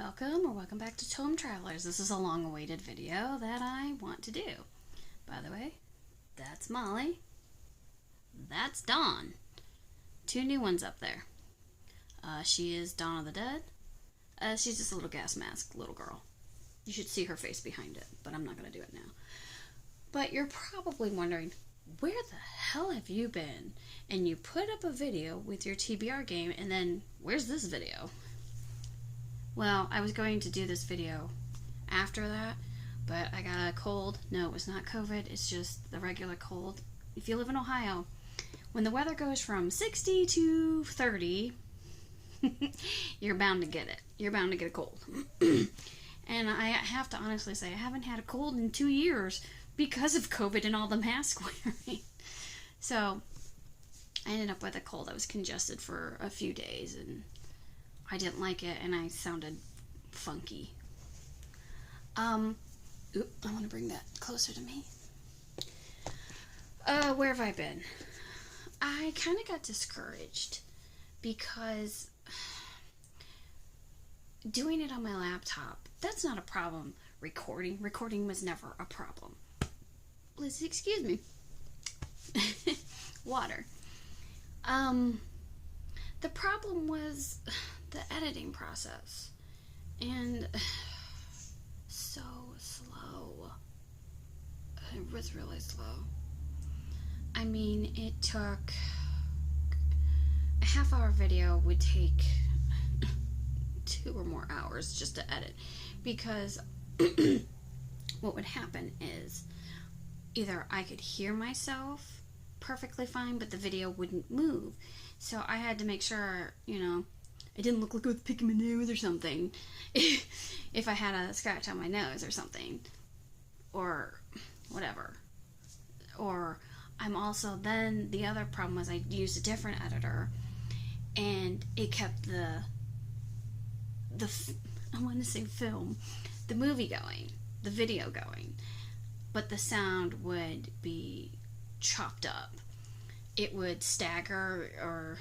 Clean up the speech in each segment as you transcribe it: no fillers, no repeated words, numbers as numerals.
Welcome or welcome back to Tome Travelers. This is a long-awaited video that I want to do. By the way, that's Molly. That's Dawn. Two new ones up there. She is Dawn of the Dead. She's just a little gas mask little girl. You should see her face behind it, but I'm not going to do it now. But you're probably wondering, where the hell have you been? And you put up a video with your TBR game, and then where's this video? Well, I was going to do this video after that, but I got a cold. No, it was not COVID. It's just the regular cold. If you live in Ohio, when the weather goes from 60 to 30, you're bound to get it. You're bound to get a cold. And I have to honestly say, I haven't had a cold in 2 years because of COVID and all the mask wearing. So I ended up with a cold. I was congested for a few days, and I didn't like it, and I sounded funky. I want to bring that closer to me. Where have I been? I kind of got discouraged because doing it on my laptop, that's not a problem. Recording was never a problem. Please excuse me. Water. The problem was the editing process, and so slow. It was really slow. I mean, it took a half-hour video would take 2 or more hours just to edit, because what would happen is either I could hear myself perfectly fine, but the video wouldn't move. So I had to make sure, I didn't look like I was picking my nose or something. If I had a scratch on my nose or something. Or whatever. Or I'm also, then the other problem was I used a different editor. And it kept the I want to say film, the movie going, the video going. But the sound would be chopped up. It would stagger or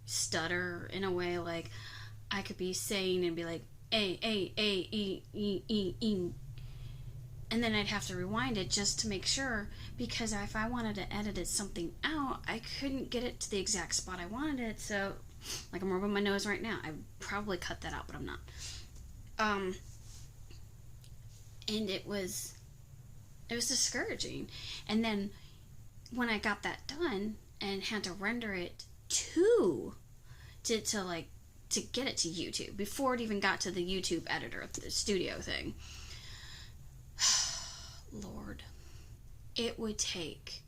stutter in a way, like I could be saying and be like A, E, E, E, E. And then I'd have to rewind it just to make sure, because if I wanted to edit something out, I couldn't get it to the exact spot I wanted it. So, like I'm rubbing my nose right now. I'd probably cut that out, but I'm not. And it was discouraging. And then when I got that done and had to render it to get it to YouTube before it even got to the YouTube editor, the studio thing. Lord, it would take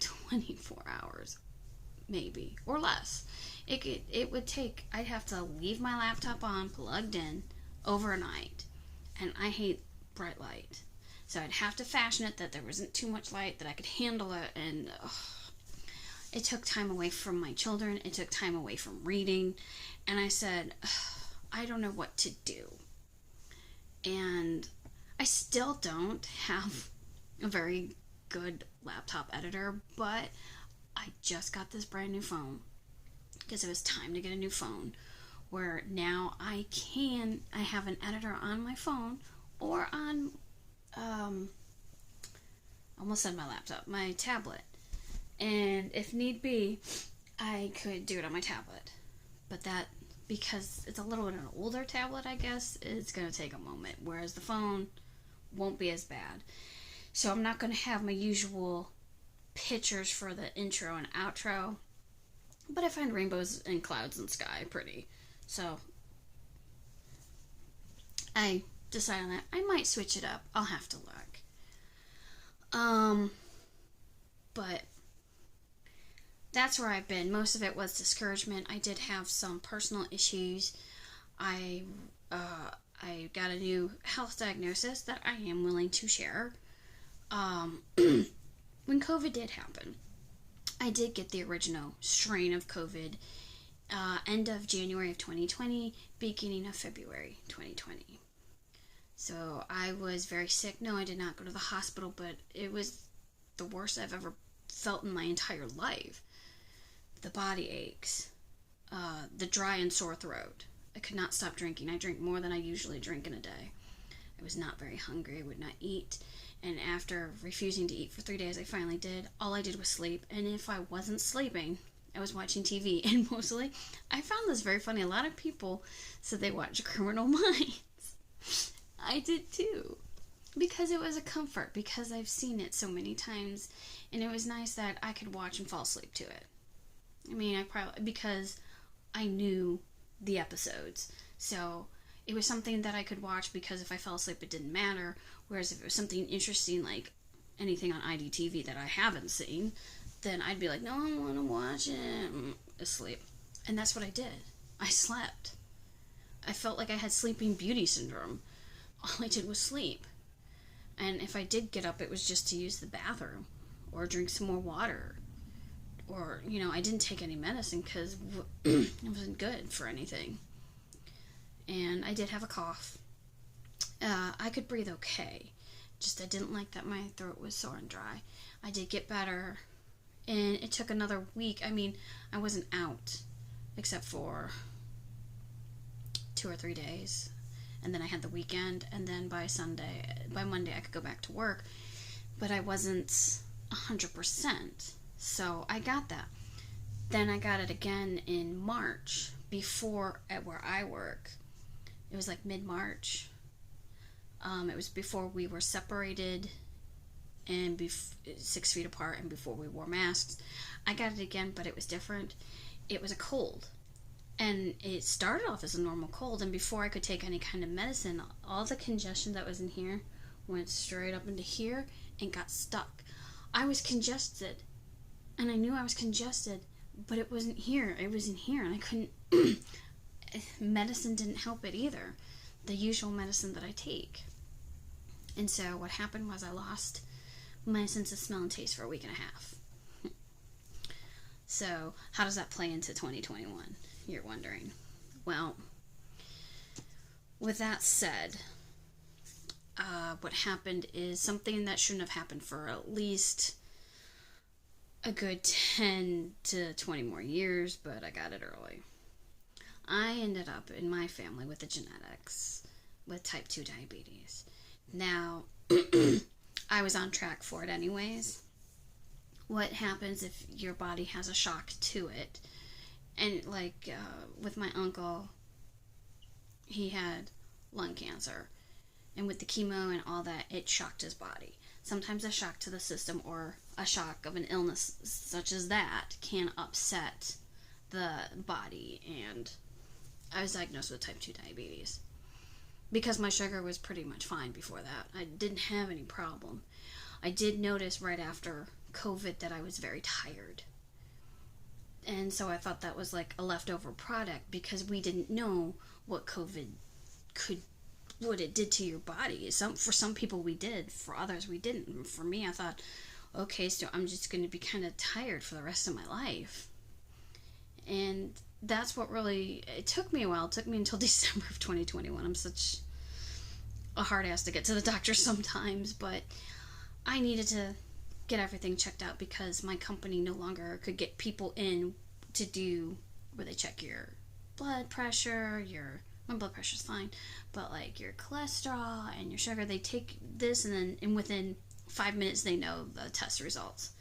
24 hours, maybe, or less. It would take, I'd have to leave my laptop on, plugged in, overnight, and I hate bright light. So I'd have to fashion it that there wasn't too much light, that I could handle it, and it took time away from my children. It took time away from reading. And I said, I don't know what to do. And I still don't have a very good laptop editor, but I just got this brand new phone because it was time to get a new phone, where now I have an editor on my phone or on almost said my laptop, my tablet. And if need be, I could do it on my tablet. But that, because it's a little bit of an older tablet, I guess, it's going to take a moment. Whereas the phone won't be as bad. So I'm not going to have my usual pictures for the intro and outro. But I find rainbows and clouds and sky pretty. So I decided on that. I might switch it up. I'll have to look. But that's where I've been. Most of it was discouragement. I did have some personal issues. I got a new health diagnosis that I am willing to share. When COVID did happen, I did get the original strain of COVID, end of January of 2020, beginning of February 2020. So I was very sick. No, I did not go to the hospital, but it was the worst I've ever felt in my entire life. The body aches, the dry and sore throat, I could not stop drinking. I drank more than I usually drink in a day. I was not very hungry. I would not eat. And after refusing to eat for 3 days, I finally did. All I did was sleep. And if I wasn't sleeping, I was watching TV. And mostly, I found this very funny. A lot of people said they watch Criminal Minds. I did too. Because it was a comfort. Because I've seen it so many times. And it was nice that I could watch and fall asleep to it. I mean, because I knew the episodes. So it was something that I could watch because if I fell asleep, it didn't matter. Whereas if it was something interesting, like anything on IDTV that I haven't seen, then I'd be like, no, I want to watch it. Asleep. And that's what I did. I slept. I felt like I had Sleeping Beauty syndrome. All I did was sleep. And if I did get up, it was just to use the bathroom or drink some more water. Or, I didn't take any medicine because it wasn't good for anything. And I did have a cough. I could breathe okay. Just I didn't like that my throat was sore and dry. I did get better. And it took another week. I mean, I wasn't out except for 2 or 3 days. And then I had the weekend. And then by Monday, I could go back to work. But I wasn't 100%. So I got that. Then I got it again in March before at where I work. It was like mid-March. It was before we were separated and 6 feet apart and before we wore masks. I got it again, but it was different. It was a cold. And it started off as a normal cold, and before I could take any kind of medicine, all the congestion that was in here went straight up into here and got stuck. I was congested, and I knew I was congested, but it wasn't here. It was in here, and I couldn't... Medicine didn't help it either. The usual medicine that I take. And so what happened was I lost my sense of smell and taste for a week and a half. So how does that play into 2021? You're wondering. Well, with that said, what happened is something that shouldn't have happened for at least a good 10 to 20 more years, but I got it early. I ended up in my family with the genetics with type 2 diabetes. Now, I was on track for it anyways. What happens if your body has a shock to it? And with my uncle, he had lung cancer. And with the chemo and all that, it shocked his body. Sometimes a shock to the system or a shock of an illness such as that can upset the body. And I was diagnosed with type 2 diabetes. Because my sugar was pretty much fine before that. I didn't have any problem. I did notice right after COVID that I was very tired. And so I thought that was like a leftover product because we didn't know what COVID what it did to your body. For some people we did, for others we didn't. And for me, I thought, okay, so I'm just going to be kind of tired for the rest of my life. And that's what really, it took me a while. It took me until December of 2021. I'm such a hard ass to get to the doctor sometimes, but I needed to get everything checked out because my company no longer could get people in to do where they check your blood pressure, my blood pressure's fine, but like your cholesterol and your sugar, they take this and within 5 minutes they know the test results.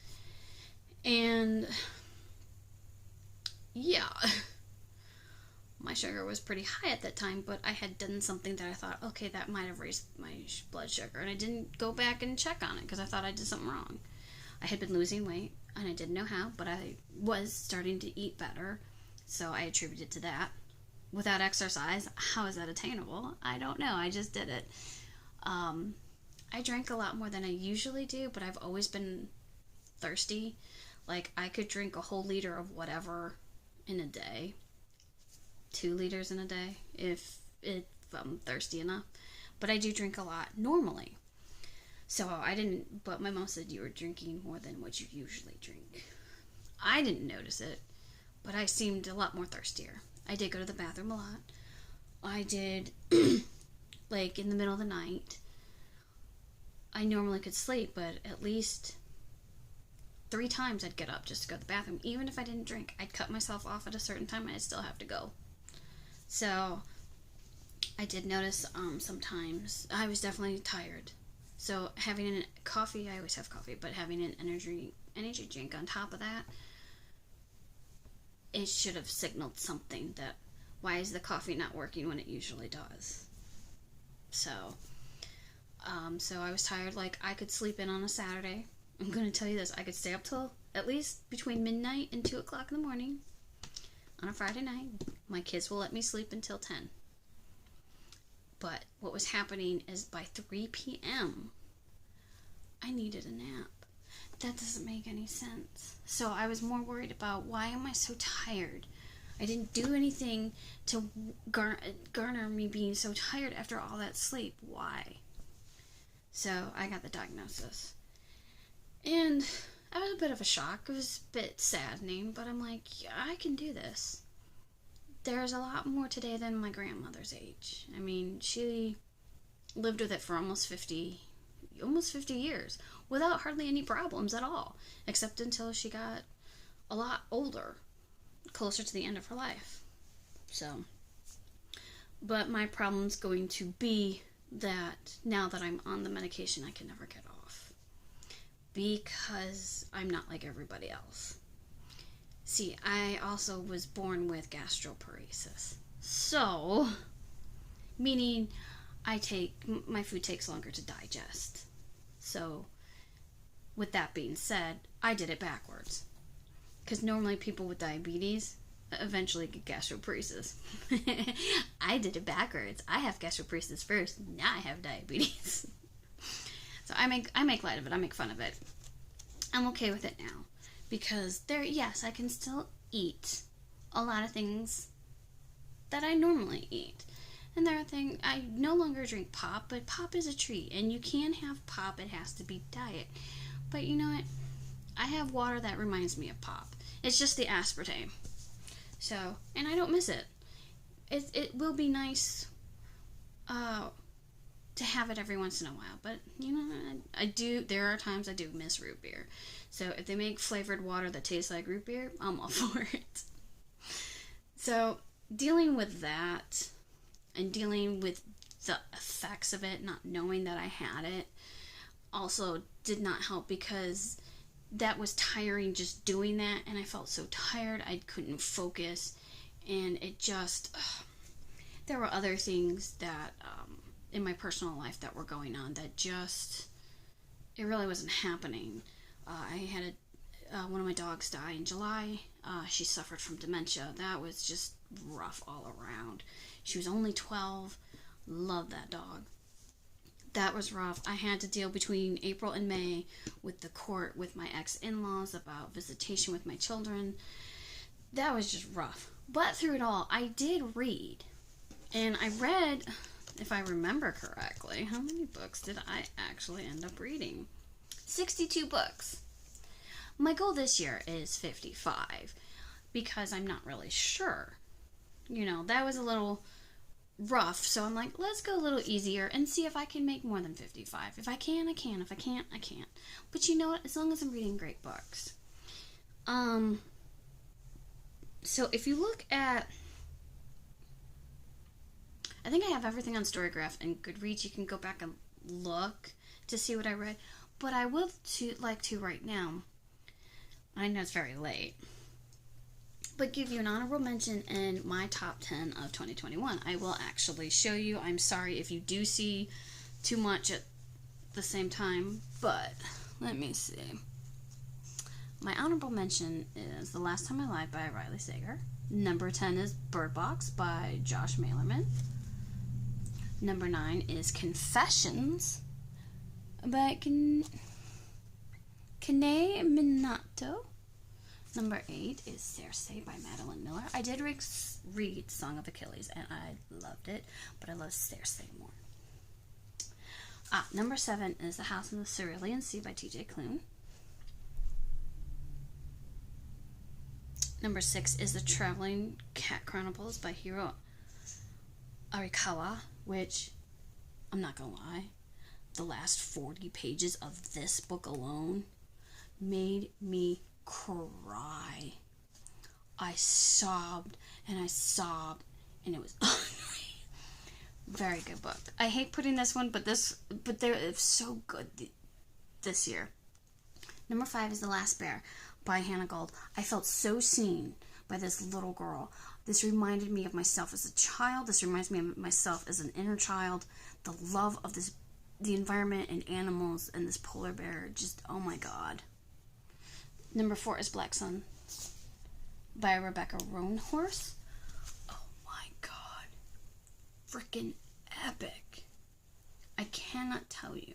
And yeah, my sugar was pretty high at that time, but I had done something that I thought, okay, that might have raised my blood sugar, and I didn't go back and check on it because I thought I did something wrong. I had been losing weight, and I didn't know how, but I was starting to eat better, so I attributed to that. Without exercise, how is that attainable? I don't know, I just did it. I drank a lot more than I usually do, but I've always been thirsty. Like, I could drink a whole liter of whatever in a day. 2 liters in a day, if I'm thirsty enough. But I do drink a lot normally. So I didn't, but my mom said you were drinking more than what you usually drink. I didn't notice it, but I seemed a lot more thirstier. I did go to the bathroom a lot. I did, like, in the middle of the night. I normally could sleep, but at least 3 times I'd get up just to go to the bathroom. Even if I didn't drink, I'd cut myself off at a certain time and I'd still have to go. So I did notice sometimes I was definitely tired. So having a coffee, I always have coffee, but having an energy drink on top of that, it should have signaled something that why is the coffee not working when it usually does. So so I was tired. Like, I could sleep in on a Saturday. I'm going to tell you this. I could stay up till at least between midnight and 2 o'clock in the morning on a Friday night. My kids will let me sleep until 10. But what was happening is by 3 p.m., I needed a nap. That doesn't make any sense. So I was more worried about, why am I so tired? I didn't do anything to garner me being so tired after all that sleep. Why? So I got the diagnosis. And I was a bit of a shock. It was a bit saddening, but I'm like, yeah, I can do this. There's a lot more today than my grandmother's age. I mean, she lived with it for almost 50 years without hardly any problems at all, except until she got a lot older, closer to the end of her life. So, but my problem's going to be that now that I'm on the medication, I can never get off because I'm not like everybody else. See, I also was born with gastroparesis. So, meaning my food takes longer to digest. So, with that being said, I did it backwards. Because normally people with diabetes eventually get gastroparesis. I did it backwards. I have gastroparesis first, now I have diabetes. So I make light of it, I make fun of it. I'm okay with it now. Because yes, I can still eat a lot of things that I normally eat. And there are things, I no longer drink pop, but pop is a treat. And you can have pop, it has to be diet. But you know what? I have water that reminds me of pop. It's just the aspartame. So, and I don't miss it. It will be nice to have it every once in a while. But, you know, there are times I do miss root beer. So if they make flavored water that tastes like root beer, I'm all for it. So dealing with that and dealing with the effects of it, not knowing that I had it, also did not help because that was tiring just doing that, and I felt so tired I couldn't focus, and it just there were other things that in my personal life that were going on that just it really wasn't happening. I had one of my dogs die in July. She suffered from dementia. That was just rough all around. She was only 12. Loved that dog. That was rough. I had to deal between April and May with the court with my ex-in-laws about visitation with my children. That was just rough. But through it all, I did read. And I read, if I remember correctly, how many books did I actually end up reading? 62 books. My goal this year is 55 because I'm not really sure. You know, that was a little rough, so I'm like, let's go a little easier and see if I can make more than 55. If I can, I can. If I can't, I can't. But you know what? As long as I'm reading great books. So if you look at, I think I have everything on Storygraph and Goodreads. You can go back and look to see what I read. But I would like to right now, I know it's very late, but give you an honorable mention in my top 10 of 2021. I will actually show you. I'm sorry if you do see too much at the same time, but let me see. My honorable mention is The Last Time I Lied by Riley Sager. Number 10 is Bird Box by Josh Malerman. Number 9 is Confessions by Kanae Minato. Number 8 is Circe by Madeline Miller. I did read Song of Achilles and I loved it, but I love Circe more. Number 7 is The House in the Cerulean Sea by TJ Klune. Number 6 is The Traveling Cat Chronicles by Hiro Arikawa, which, I'm not gonna lie, the last 40 pages of this book alone made me cry. I sobbed and I sobbed and it was very good book. I hate putting this one, but it's so good this year. Number 5 is The Last Bear by Hannah Gold. I felt so seen by this little girl. This reminded me of myself as a child. This reminds me of myself as an inner child. The love of the environment and animals and this polar bear. Just, oh my God. Number 4 is Black Sun by Rebecca Roanhorse. Oh my God. Freaking epic. I cannot tell you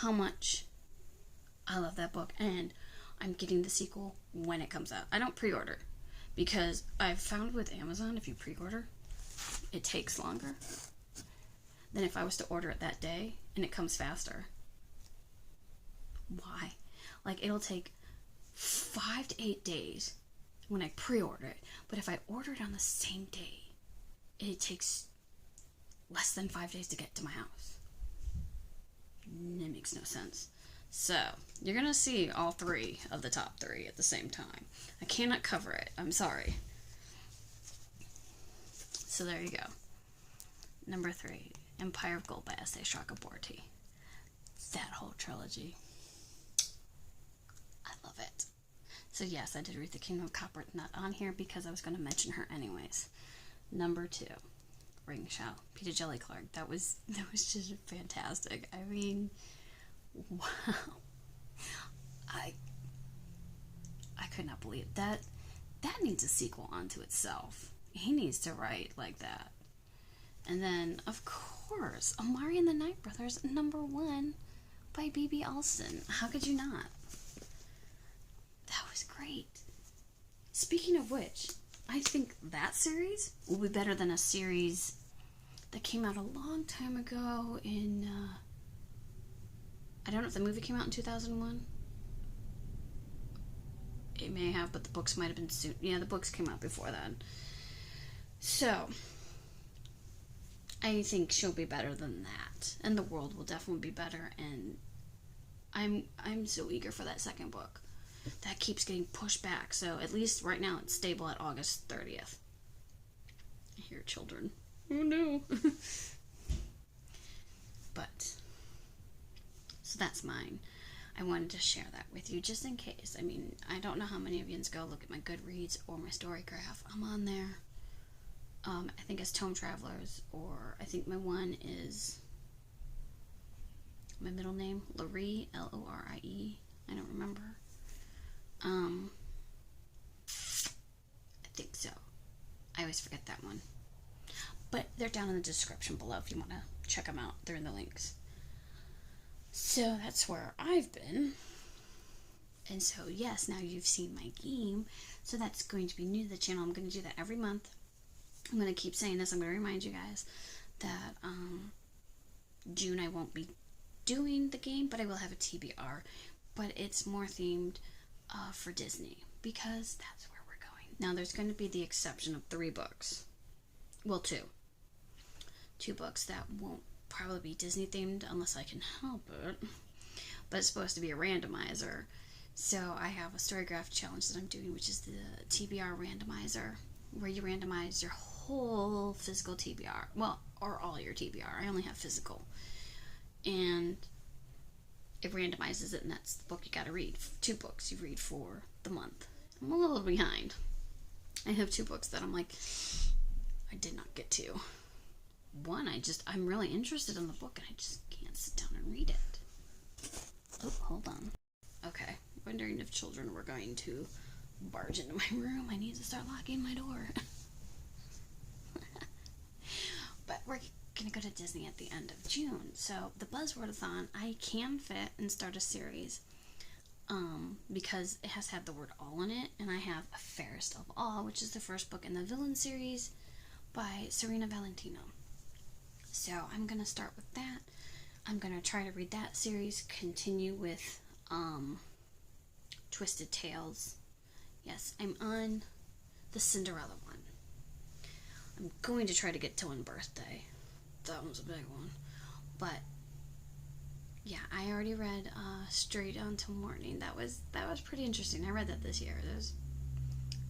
how much I love that book, and I'm getting the sequel when it comes out. I don't pre-order because I've found with Amazon, if you pre-order, it takes longer than if I was to order it that day, and it comes faster. Why? Like, it'll take 5 to 8 days when I pre-order it, but if I order it on the same day, it takes less than 5 days to get to my house. It makes no sense. So, you're going to see all 3 of the top 3 at the same time. I cannot cover it. I'm sorry. So there you go. Number 3, Empire of Gold by S.A. Chakraborty. That whole trilogy. I love it. So yes, I did read The Kingdom of Copper, not on here because I was going to mention her anyways. Number 2, Ring Show, Peter Djeli Clark. That was just fantastic. I mean, wow. I could not believe that. That needs a sequel onto itself. He needs to write like that. And then, of course, Amari and the Night Brothers, number 1 by B.B. Alston. How could you not? That was great. Speaking of which, I think that series will be better than a series that came out a long time ago in, I don't know if the movie came out in 2001. It may have, but the books might have been soon. Yeah, the books came out before then. So, I think she'll be better than that. And the world will definitely be better. And I'm so eager for that second book. That keeps getting pushed back. So, at least right now it's stable at August 30th. I hear children. Oh no. But, so that's mine. I wanted to share that with you just in case. I mean, I don't know how many of you go look at my Goodreads or my Storygraph. I'm on there. I think it's Tome Travelers, or I think my one is my middle name, Lorie, Lorie. I don't remember. I think so. I always forget that one. But they're down in the description below if you want to check them out. They're in the links. So that's where I've been. And so, yes, now you've seen my game. So that's going to be new to the channel. I'm going to do that every month. I'm going to keep saying this. I'm going to remind you guys that June I won't be doing the game, but I will have a TBR. But it's more themed for Disney, because that's where we're going. Now, there's going to be the exception of 3 books. Well, 2. 2 books that won't probably be Disney themed unless I can help it. But it's supposed to be a randomizer. So I have a Storygraph challenge that I'm doing, which is the TBR randomizer, where you randomize your whole physical TBR. Well, or all your TBR. I only have physical. And it randomizes it, and that's the book you gotta read. 2 books you read for the month. I'm a little behind. I have 2 books that I'm like, I did not get to. One, I'm really interested in the book, and I just can't sit down and read it. Oh, hold on. Okay, wondering if children were going to barge into my room. I need to start locking my door. But we're gonna go to Disney at the end of June. So the Buzzwordathon, I can fit and start a series, because it has to have the word all in it, and I have A Fairest of All, which is the first book in the Villain series by Serena Valentino. So I'm gonna start with that. I'm gonna try to read that series, continue with Twisted Tales. Yes, I'm on the Cinderella one. I'm going to try to get to One Birthday. That one's a big one. But yeah, I already read Straight Until Morning. That was pretty interesting. I read that this year.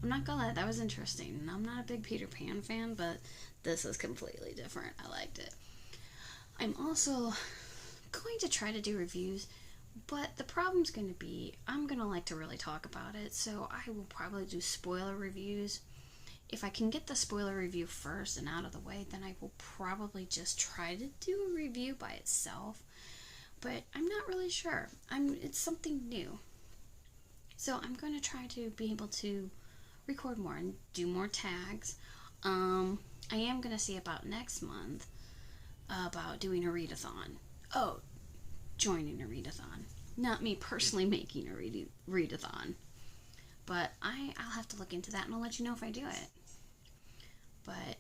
I'm not gonna lie, that was interesting. I'm not a big Peter Pan fan, but this is completely different. I liked it. I'm also going to try to do reviews, but the problem's going to be I'm going to like to really talk about it, so I will probably do spoiler reviews. If I can get the spoiler review first and out of the way, then I will probably just try to do a review by itself, but I'm not really sure. It's something new. So I'm going to try to be able to record more and do more tags. I am going to see about next month about doing a readathon. Oh, joining a readathon. Not me personally making a readathon. But I'll have to look into that and I'll let you know if I do it. But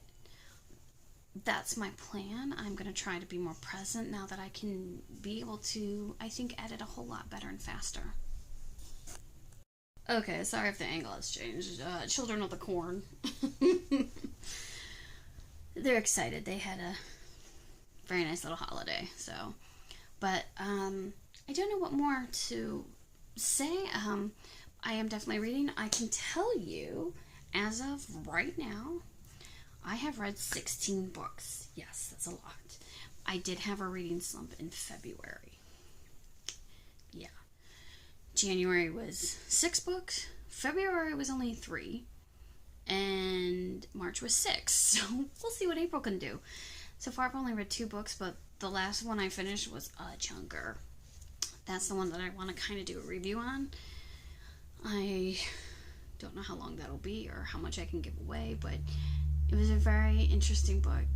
that's my plan. I'm going to try to be more present now that I can be able to, I think, edit a whole lot better and faster. Okay, sorry if the angle has changed. Children of the Corn. They're excited. They had a very nice little holiday, so. But, I don't know what more to say. I am definitely reading. I can tell you, as of right now, I have read 16 books. Yes, that's a lot. I did have a reading slump in February. Yeah. January was 6 books. February was only 3. And March was 6. So we'll see what April can do. So far I've only read 2 books, but the last one I finished was a chunker. That's the one that I want to kind of do a review on. I don't know how long that'll be or how much I can give away, but it was a very interesting book,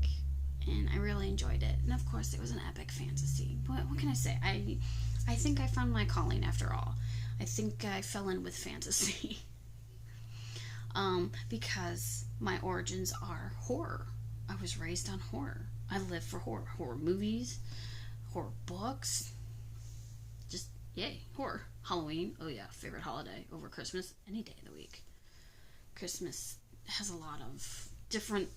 and I really enjoyed it. And of course, it was an epic fantasy. What can I say? I think I found my calling after all. I think I fell in with fantasy. Because my origins are horror. I was raised on horror. I live for horror. Horror movies, horror books. Just, yay, horror. Halloween, oh yeah, favorite holiday over Christmas, any day of the week. Christmas has a lot of different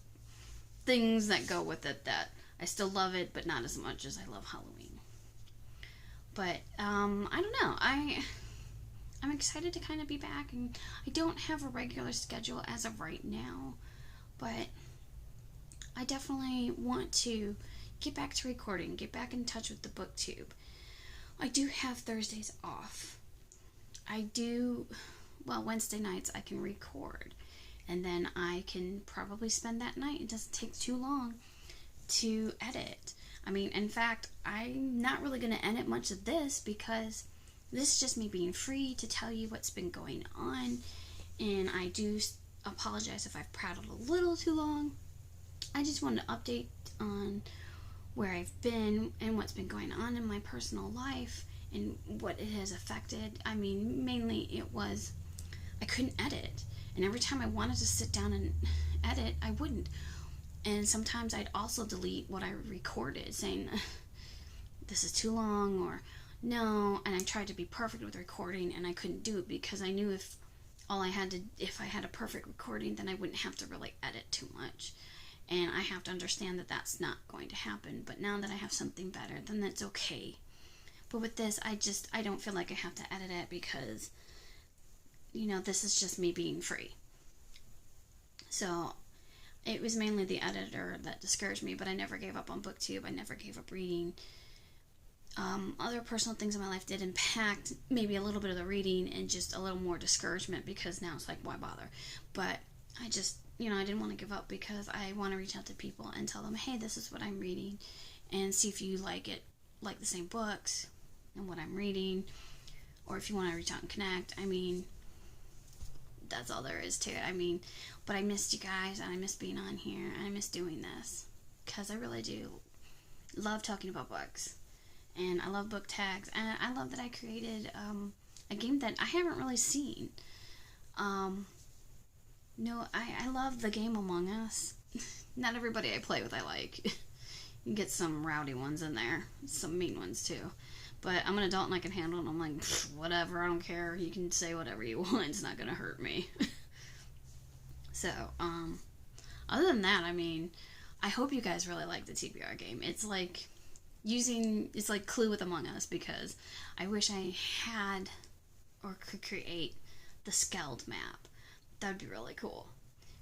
things that go with it that I still love it, but not as much as I love Halloween. But, I don't know, I'm excited to kind of be back, and I don't have a regular schedule as of right now, but I definitely want to get back to recording, get back in touch with the Booktube. I do have Thursdays off. Wednesday nights I can record, and then I can probably spend that night. It doesn't take too long to edit. I mean, in fact, I'm not really going to edit much of this because this is just me being free to tell you what's been going on, and I do apologize if I've prattled a little too long. I just wanted to update on where I've been and what's been going on in my personal life and what it has affected. I mean, mainly it was I couldn't edit, and every time I wanted to sit down and edit, I wouldn't. And sometimes I'd also delete what I recorded, saying this is too long or no, and I tried to be perfect with recording, and I couldn't do it because I knew if I had a perfect recording, then I wouldn't have to really edit too much. And I have to understand that that's not going to happen. But now that I have something better, then that's okay. But with this, I don't feel like I have to edit it because, this is just me being free. So it was mainly the editor that discouraged me, but I never gave up on Booktube. I never gave up reading. Other personal things in my life did impact maybe a little bit of the reading and just a little more discouragement because now it's like, why bother? But I just, I didn't want to give up because I want to reach out to people and tell them, hey, this is what I'm reading, and see if you like the same books and what I'm reading, or if you want to reach out and connect. I mean, that's all there is to it. But I missed you guys, and I miss being on here, and I miss doing this because I really do love talking about books, and I love book tags, and I love that I created a game that I haven't really seen. No, I love the game Among Us. Not everybody I play with I like. You get some rowdy ones in there. Some mean ones too. But I'm an adult and I can handle it. I'm like, whatever, I don't care. You can say whatever you want. It's not going to hurt me. So, other than that, I hope you guys really like the TBR game. It's like Clue with Among Us, because I wish I had or could create the Skeld map. That'd be really cool.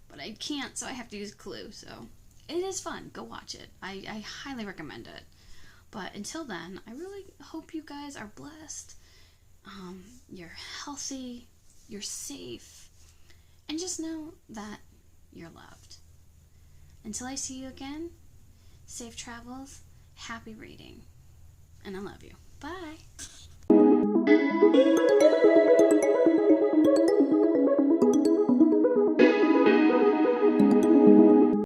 But I can't, so I have to use Clue, so it is fun. Go watch it. I highly recommend it. But until then, I really hope you guys are blessed. You're healthy, you're safe, and just know that you're loved. Until I see you again, safe travels, happy reading, and I love you. Bye!